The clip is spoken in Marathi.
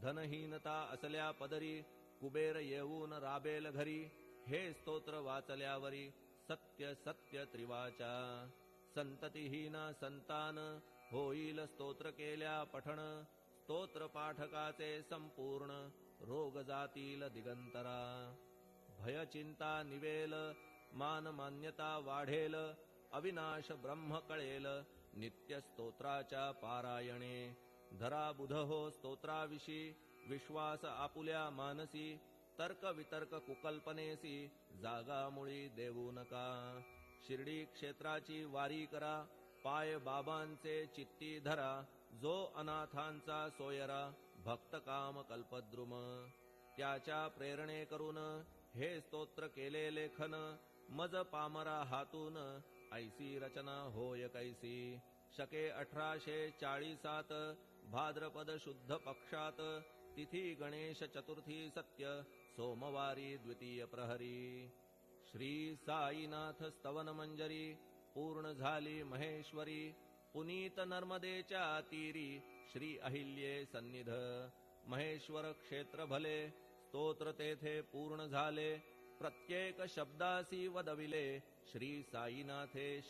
धनहीनता असल्या पदरी कुबेर येऊन राबेल घरी हे स्तोत्र वाचल्यावरी सत्य सत्य त्रिवाचा संततिहीन संतान होईल स्तोत्र केल्या पठण स्तोत्र पाठकाचे संपूर्ण रोग जातील दिगंतरा भयचिंता निवेल मान मान्यता वाढेल अविनाश ब्रह्म कळेल नित्य स्तोत्राच्या पारायणे धरा बुध हो स्तोत्राविषयी विश्वास आपुल्या मानसी तर्क वितर्क कुकल्पनेसी जागा मुळी देऊ नका शिर्डी क्षेत्राची वारी करा पाय बाबांचे चित्ती धरा जो अनाथांचा सोयरा भक्त काम कल्पद्रुम त्याच्या प्रेरणे करून हे स्तोत्र केले लेखन मज पामरा हातून ऐसी रचना होय कैसी शके 1840 भाद्रपद शुद्ध पक्षात तिथी गणेश चतुर्थी सत्य सोमवारी द्वितीय प्रहरी श्री साईनाथ स्तवन मंजरी पूर्ण झाली महेश्वरी पुनीत नर्मदेच्या तीरी श्री अहिल्ये सन्निध महेश्वर क्षेत्र भले स्तोत्र तेथे पूर्ण झाले प्रत्येक शब्दासी वदविले श्री साईनाथे